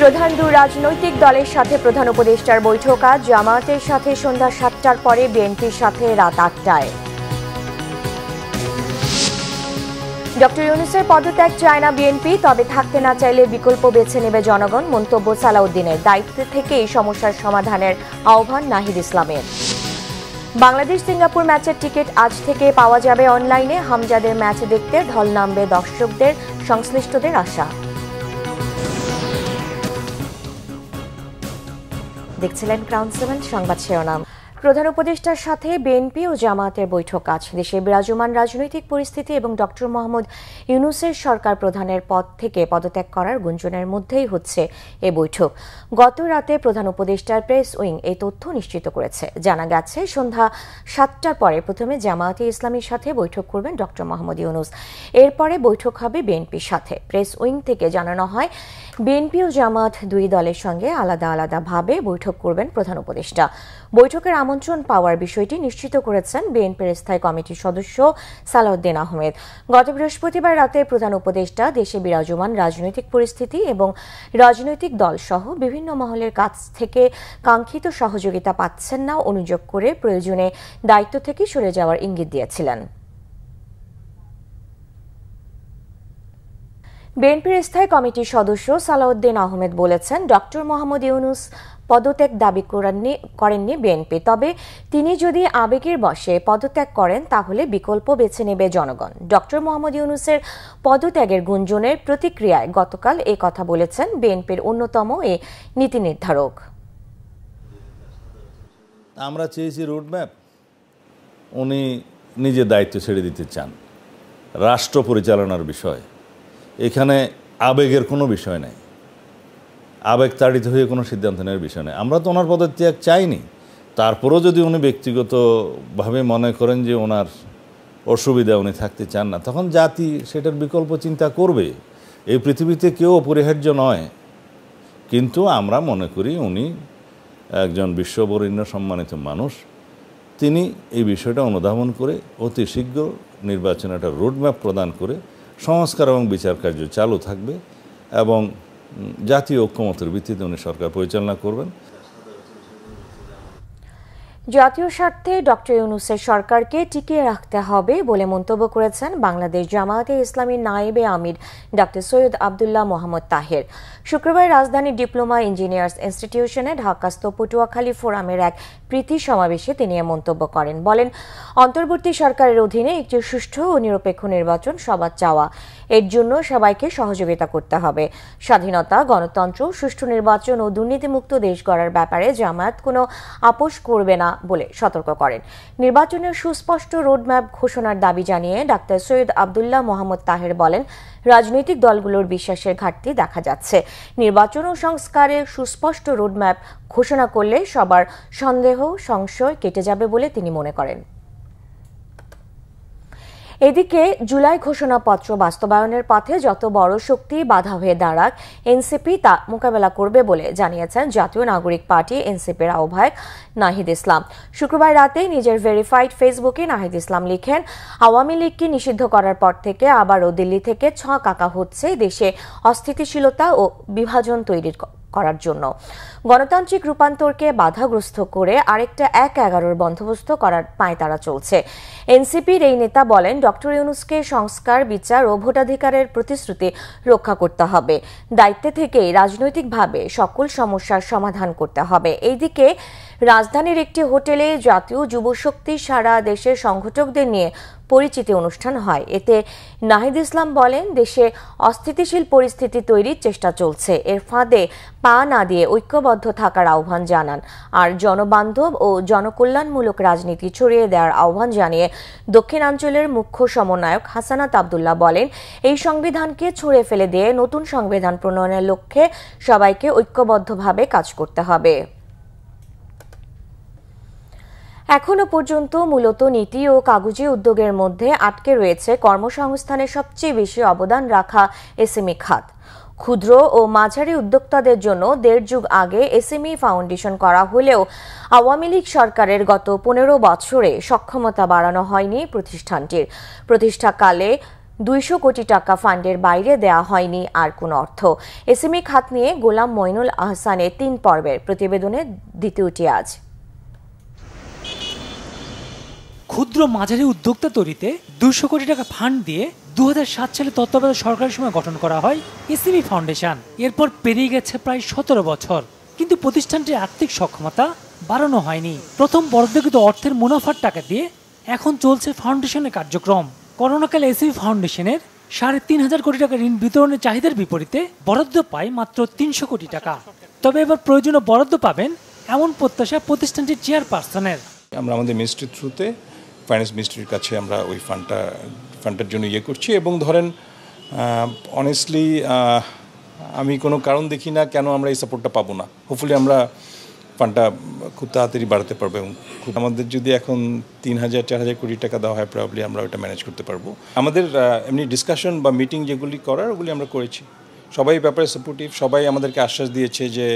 প্রধান দুই রাজনৈতিক দলের সাথে প্রধান উপদেষ্টার বৈঠক আজ জামায়াতের সাথে সন্ধ্যা ৭টার পরে বিএনপির সাথে রাত ৮টায়। ডক্টর ইউনূসের পদত্যাগ চায় না বিএনপি, তবে থাকতে না চাইলে বিকল্প বেছে নেবে জনগণ, মন্তব্য সালাউদ্দিনের। দায়িত্ব থেকে এই সমস্যার সমাধানের আহ্বান নাহিদ ইসলামের। বাংলাদেশ সিঙ্গাপুর ম্যাচের টিকিট আজ থেকে পাওয়া যাবে অনলাইনে। হামজাদের ম্যাচ দেখতে ঢল নামবে দর্শকদের, সংশ্লিষ্টদের আশা। দেখছিলেন ক্রাউন 7 সংবাদ শিরোনাম। প্রধান উপদেষ্টার সাথে বিএনপি ও জামায়াতের বৈঠক আজ। দেশে বিরাজমান রাজনৈতিক পরিস্থিতি এবং ডক্টর মোহাম্মদ ইউনূসের সরকার প্রধানের পদ থেকে পদত্যাগ করার গুঞ্জনের মধ্যেই হচ্ছে এ বৈঠক। গত রাতে প্রধান উপদেষ্টার প্রেস উইং এই তথ্য নিশ্চিত করেছে। জানা গেছে সন্ধ্যা ৭টার পরে প্রথমে জামায়াতে ইসলামীর সাথে বৈঠক করবেন ডক্টর মোহাম্মদ ইউনূস, এরপরে বৈঠক হবে বিএনপির সাথে। প্রেস উইং থেকে জানানো হয় বিএনপি ও জামায়াত দুই দলের সঙ্গে আলাদা আলাদাভাবে বৈঠক করবেন প্রধান উপদেষ্টা। বৈঠকের আমন্ত্রণ পাওয়ার বিষয়টি নিশ্চিত করেছেন বিএনপির স্থায়ী কমিটির সদস্য সালাউদ্দিন আহমেদ। গত বৃহস্পতিবার রাতে প্রধান উপদেষ্টা দেশে বিরাজমান রাজনৈতিক পরিস্থিতি এবং রাজনৈতিক দল সহ বিভিন্ন মহলের কাছ থেকে কাঙ্ক্ষিত সহযোগিতা পাচ্ছেন না অনুযোগ করে প্রয়োজনে দায়িত্ব থেকে সরে যাওয়ার ইঙ্গিত দিয়েছিলেন। বিএনপির স্থায়ী কমিটির সদস্য সালাউদ্দিন আহমেদ বলেছেন, ডক্টর মোহাম্মদ ইউনূস পদত্যাগ দাবি করেননি বিএনপি, তবে তিনি যদি আবেগের বশে পদত্যাগ করেন তাহলে বিকল্প বেছে নেবে জনগণ। ডক্টর মোহাম্মদ ইউনূসের পদত্যাগের গুঞ্জনের প্রতিক্রিয়ায় গতকাল এ কথা বলেছেন বিএনপির অন্যতম এ নীতি নির্ধারক। আমরা চেয়েছি রোডম্যাপ, উনি নিজের দায়িত্ব ছেড়ে দিতে চান। রাষ্ট্র পরিচালনার বিষয়, এখানে আবেগের কোনো বিষয় নাই, আবেগ তাড়িত হয়ে কোনো সিদ্ধান্ত নেওয়ার বিষয় নেই। আমরা তো ওনার পদত্যাগ চাইনি, তারপরেও যদি উনি ব্যক্তিগতভাবে মনে করেন যে ওনার অসুবিধা, উনি থাকতে চান না, তখন জাতি সেটার বিকল্প চিন্তা করবে। এই পৃথিবীতে কেউ অপরিহার্য নয়, কিন্তু আমরা মনে করি উনি একজন বিশ্ববরেণ্য সম্মানিত মানুষ। তিনি এই বিষয়টা অনুধাবন করে অতি শীঘ্র নির্বাচনে একটা রোডম্যাপ প্রদান করে সংস্কার এবং বিচার কার্য চালু থাকবে এবং জাতীয় ঐক্যমতের ভিত্তিতে উনি সরকার পরিচালনা করবেন। জাতীয় স্বার্থে ডক্টর ইউনূসের সরকারকে টিকিয়ে রাখতে হবে বলে মন্তব্য করেছেন বাংলাদেশ জামায়াতে ইসলামীর নায়েবে আমির ডক্টর সৈয়দ আবদুল্লাহ মোহাম্মদ তাহের। শুক্রবার রাজধানীর ডিপ্লোমা ইঞ্জিনিয়ার্স ইনস্টিটিউশনে ঢাকাস্থ পটুয়াখালী ফোরামের এক প্রীতি সমাবেশে তিনি এ মন্তব্য করেন। বলেন, অন্তর্বর্তী সরকারের অধীনে একটি সুষ্ঠু ও নিরপেক্ষ নির্বাচন সবার চাওয়া, এর জন্য সবাইকে সহযোগিতা করতে হবে। স্বাধীনতা, গণতন্ত্র, সুষ্ঠু নির্বাচন ও দুর্নীতিমুক্ত দেশ গড়ার ব্যাপারে জামায়াত কোনো আপোষ করবে না বলে সতর্ক করেন। নির্বাচনের সুস্পষ্ট রোডম্যাপ ঘোষণার দাবি জানিয়ে ডাক্তার সৈয়দ আবদুল্লাহ মোহাম্মদ তাহের বলেন, রাজনৈতিক দলগুলোর বিশ্বাসের ঘাটতি দেখা যাচ্ছে। নির্বাচন ও সংস্কারের সুস্পষ্ট রোডম্যাপ ঘোষণা করলে সবার সন্দেহ, সংশয় কেটে যাবে বলে তিনি মনে করেন। এদিকে জুলাই ঘোষণাপত্র বাস্তবায়নের পথে যত বড় শক্তি বাধা হয়ে দাঁড়াক, এনসিপি তা মোকাবেলা করবে বলে জানিয়েছেন জাতীয় নাগরিক পার্টি এনসিপির আহ্বায়ক নাহিদ ইসলাম। শুক্রবার রাতে নিজের ভেরিফাইড ফেসবুকে নাহিদ ইসলাম লিখেন, আওয়ামী লীগকে নিষিদ্ধ করার পর থেকে আবারও দিল্লি থেকে ছক আঁকা হচ্ছে দেশে অস্থিতিশীলতা ও বিভাজন তৈরি করার জন্য। গণতান্ত্রিক রূপান্তরকে বাধাগ্রস্ত করে আরেকটা ১/১১ বন্দোবস্ত করার পাঁয়তারা চলছে। এনসিপির এই নেতা বলেন, ডক্টর ইউনূসকে সংস্কার, বিচার ও ভোটাধিকারের প্রতিশ্রুতি রক্ষা করতে হবে। দায়িত্বে থেকেই রাজনৈতিকভাবে সকল সমস্যার সমাধান করতে হবে। এইদিকে রাজধানীর একটি হোটেলে জাতীয় যুবশক্তি সারা দেশের সংগঠকদের নিয়ে পরিচিতি অনুষ্ঠান হয়। এতে নাহিদ ইসলাম বলেন, দেশে অস্থিতিশীল পরিস্থিতি তৈরির চেষ্টা চলছে, এর ফাঁদে পা না দিয়ে ঐক্যবদ্ধ থাকার আহ্বান জানান। আর জনবান্ধব ও জনকল্যাণমূলক রাজনীতি ছড়িয়ে দেওয়ার আহ্বান জানিয়ে দক্ষিণাঞ্চলের মুখ্য সমন্বয়ক হাসানাত আবদুল্লাহ বলেন, এই সংবিধানকে ছুঁড়ে ফেলে দিয়ে নতুন সংবিধান প্রণয়নের লক্ষ্যে সবাইকে ঐক্যবদ্ধভাবে কাজ করতে হবে। এখনো পর্যন্ত মূলত নীতি ও কাগজি উদ্যোগের মধ্যে আটকে রয়েছে কর্মসংস্থানে সবচেয়ে বেশি অবদান রাখা এসএমই খাত। ক্ষুদ্র ও মাঝারি উদ্যোক্তাদের জন্য ১.৫ যুগ আগে এসএমই ফাউন্ডেশন করা হলেও আওয়ামী লীগ সরকারের গত ১৫ বছরে সক্ষমতা বাড়ানো হয়নি প্রতিষ্ঠানটির। প্রতিষ্ঠাকালে 200 কোটি টাকা ফান্ডের বাইরে দেয়া হয়নি আর কোনো অর্থ। এসএমই খাত নিয়ে গোলাম মইনুল আহসানের 3 পর্বের প্রতিবেদনে দ্বিতীয়টি আজ। ক্ষুদ্র মাঝারি উদ্যোক্তা তৈরিতে 200 কোটি টাকা ফান্ড দিয়ে 2007 সালে তত্ত্বাবধায়ক সরকারের সময় গঠন করা হয় এসএমই ফাউন্ডেশন। এরপর পেরিয়ে গেছে প্রায় 17 বছর, কিন্তু প্রতিষ্ঠানটির আর্থিক সক্ষমতা বাড়ানো হয়নি। প্রথম বরাদ্দকৃত অর্থের মুনাফার টাকা দিয়ে এখন চলছে ফাউন্ডেশনের কার্যক্রম। করোনাকালে এসএমই ফাউন্ডেশনের 3,500 কোটি টাকা ঋণ বিতরণের চাহিদার বিপরীতে বরাদ্দ পায় মাত্র 300 কোটি টাকা। তবে এবার প্রয়োজনীয় বরাদ্দ পাবেন এমন প্রত্যাশা প্রতিষ্ঠানটির চেয়ারপারসনের। আমরা আমাদের মিনিস্ট্রির থ্রুতে ফাইন্যান্স মিনিস্ট্রির কাছে আমরা ওই ফান্ডটার জন্য করছি, এবং ধরেন অনেস্টলি আমি কোনো কারণ দেখি না কেন আমরা এই সাপোর্টটা পাবো না। হোপফুলি আমরা ফান্ডটা খুব তাড়াতাড়ি বাড়াতে পারবো, এবং আমাদের যদি এখন 3,000-4,000 কোটি টাকা দেওয়া হয় প্রবাবলি আমরা ওটা ম্যানেজ করতে পারবো। আমাদের এমনি ডিসকাশন বা মিটিং যেগুলি করার ওগুলি আমরা করেছি, সবাই ব্যাপারে সাপোর্টিভ, সবাই আমাদেরকে আশ্বাস দিয়েছে যে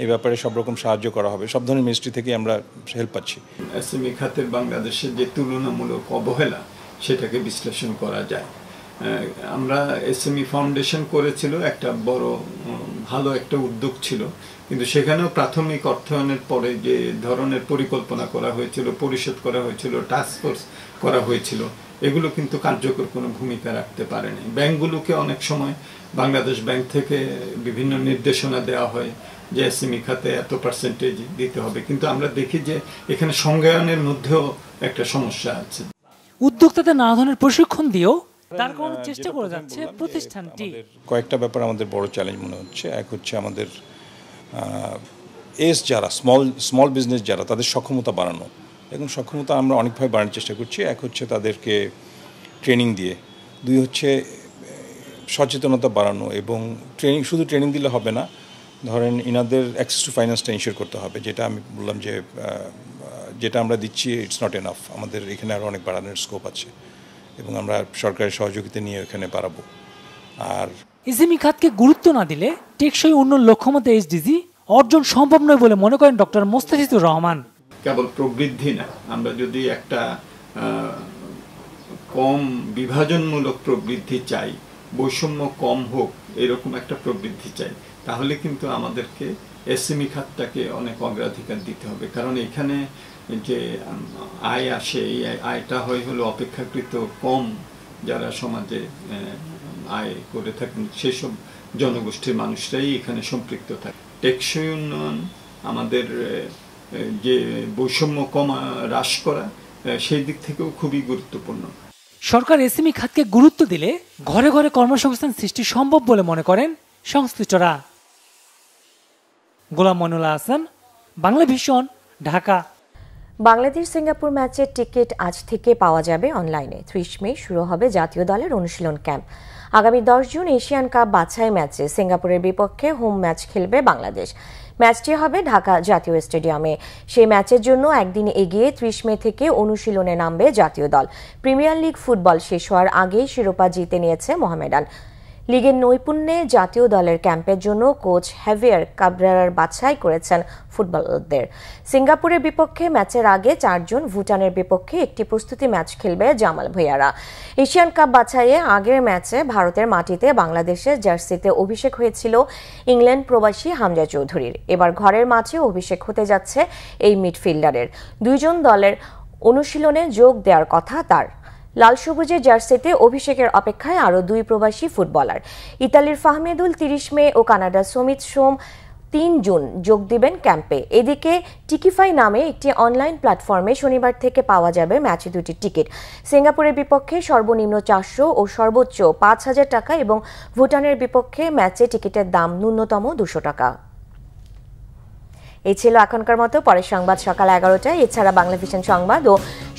এই ব্যাপারে সব রকম সাহায্য করা হবে, সব ধরনের মিনিস্ট্রি থেকে আমরা হেল্প পাচ্ছি। এসএমই খাতের বাংলাদেশের যে তুলনামূলক অবহেলা সেটাকে বিশ্লেষণ করা যায়। আমরা এসএমই ফাউন্ডেশন করেছিল, একটা বড় ভালো একটা উদ্যোগ ছিল, কিন্তু সেখানেও প্রাথমিক অর্থায়নের পরে যে ধরনের পরিকল্পনা করা হয়েছিল, পরিশোধ করা হয়েছিল, টাস্ক ফোর্স করা হয়েছিল, এগুলো কিন্তু কার্যকর কোনো ভূমিকা রাখতে পারেনি। ব্যাংকগুলোকে অনেক সময় বাংলাদেশ ব্যাংক থেকে বিভিন্ন নির্দেশনা দেওয়া হয় যে এসএমই খাতে এত পার্সেন্টেজ দিতে হবে, কিন্তু আমরা দেখি যে এখানে সংজ্ঞায়নের মধ্যেও একটা সমস্যা আছে। উদ্যোক্তাদের নানা ধরনের প্রশিক্ষণ দিয়েও তার কোনো চেষ্টা করে যাচ্ছে প্রতিষ্ঠানটি। কয়েকটা ব্যাপার আমাদের বড় চ্যালেঞ্জ মনে হচ্ছে। এক হচ্ছে আমাদের যারা স্মল বিজনেস যারা, তাদের সক্ষমতা বাড়ানো, এবং সক্ষমতা আমরা অনেকভাবে বাড়ানোর চেষ্টা করছি। এক হচ্ছে তাদেরকে ট্রেনিং দিয়ে, 2 হচ্ছে সচেতনতা বাড়ানো, এবং শুধু ট্রেনিং দিলে হবে না, ধরেন ইনাদের অ্যাক্সেস টু ফাইন্যান্সটা ইনশিওর করতে হবে। যেটা আমি বললাম যে যেটা আমরা দিচ্ছি ইটস নট এনাফ, আমাদের এখানে আরও অনেক বাড়ানোর স্কোপ আছে, এবং আমরা সরকারের সহযোগিতা নিয়ে এখানে বাড়াবো। আর এসএমই খাতকে গুরুত্ব না দিলে টেকসই উন্নয়ন লক্ষ্যমাত্রা এসডিজি অর্জন সম্ভব নয় বলে মনে করেন ডক্টর মোস্তাফিজুর রহমান। কেবল প্রবৃদ্ধি না, আমরা যদি একটা কম বিভাজনমূলক প্রবৃদ্ধি চাই, বৈষম্য কম হোক এরকম একটা প্রবৃদ্ধি চাই, তাহলে কিন্তু আমাদেরকে এসএমই খাতটাকে অনেক অগ্রাধিকার দিতে হবে। কারণ এখানে যে আয় আসে, এই আয়টা হলো অপেক্ষাকৃত কম, যারা সমাজে আয় করে থাকেন সেসব জনগোষ্ঠীর মানুষরাই এখানে সম্পৃক্ত থাকে। টেকসই উন্নয়ন, আমাদের যে বৈষম্য হ্রাস করা, সেই দিক থেকেও খুবই গুরুত্বপূর্ণ। সরকার এসএমই খাতকে গুরুত্ব দিলে ঘরে ঘরে কর্মসংস্থান সৃষ্টি সম্ভব বলে মনে করেন সংশ্লিষ্টরা। গোলাম মইনুল আহসান, বাংলা ভিশন, ঢাকা। বাংলাদেশ সিঙ্গাপুর ম্যাচের টিকিট আজ থেকে পাওয়া যাবে অনলাইনে। 30 মে শুরু হবে জাতীয় দলের অনুশীলন ক্যাম্প। আগামী 10 জুন এশিয়ান কাপ বাছাই ম্যাচে সিঙ্গাপুরের বিপক্ষে হোম ম্যাচ খেলবে বাংলাদেশ। ম্যাচটি হবে ঢাকা জাতীয় স্টেডিয়ামে। সেই ম্যাচের জন্য একদিন এগিয়ে 30 মে থেকে অনুশীলনে নামবে জাতীয় দল। প্রিমিয়ার লিগ ফুটবল শেষ হওয়ার আগেই শিরোপা জিতে নিয়েছে মোহামেডান। লিগের নৈপুণ্যে জাতীয় দলের ক্যাম্পের জন্য কোচ হেভিয়ার কাবরেরার বাছাই করেছেন ফুটবলারদের। সিঙ্গাপুরের বিপক্ষে ম্যাচের আগে 4 জন, ভুটানের বিপক্ষে একটি প্রস্তুতি ম্যাচ খেলবে জামাল ভুঁইয়ারা। এশিয়ান কাপ বাছাইয়ে আগের ম্যাচে ভারতের মাটিতে বাংলাদেশের জার্সিতে অভিষেক হয়েছিল ইংল্যান্ড প্রবাসী হামজা চৌধুরীর। এবার ঘরের মাঠে অভিষেক হতে যাচ্ছে এই মিডফিল্ডারের। 2 জন দলের অনুশীলনে যোগ দেওয়ার কথা তার। লাল সবুজের জার্সিতে অভিষেকের অপেক্ষায় আরও 2 প্রবাসী ফুটবলার। ইতালির ফাহমেদুল 30 মে ও কানাডার সমিত সোম 3 জুন যোগ দিবেন ক্যাম্পে। এদিকে টিকিফাই নামে একটি অনলাইন প্ল্যাটফর্মে শনিবার থেকে পাওয়া যাবে ম্যাচে 2টি টিকিট। সিঙ্গাপুরের বিপক্ষে সর্বনিম্ন 400 ও সর্বোচ্চ 5,000 টাকা, এবং ভুটানের বিপক্ষে ম্যাচে টিকিটের দাম ন্যূনতম 200 টাকা। এই ছিল এখনকার মতো। পরের সংবাদ সকাল 11টায়। এছাড়া বাংলা ভিশন সংবাদ ও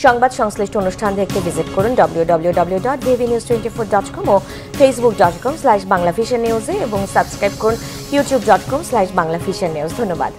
সংবাদ সংশ্লিষ্ট অনুষ্ঠান দেখতে ভিজিট করুন www.vvnews24.com ও facebook.com/banglavisionnews এবং সাবস্ক্রাইব করুন youtube.com/banglavisionnews। ধন্যবাদ।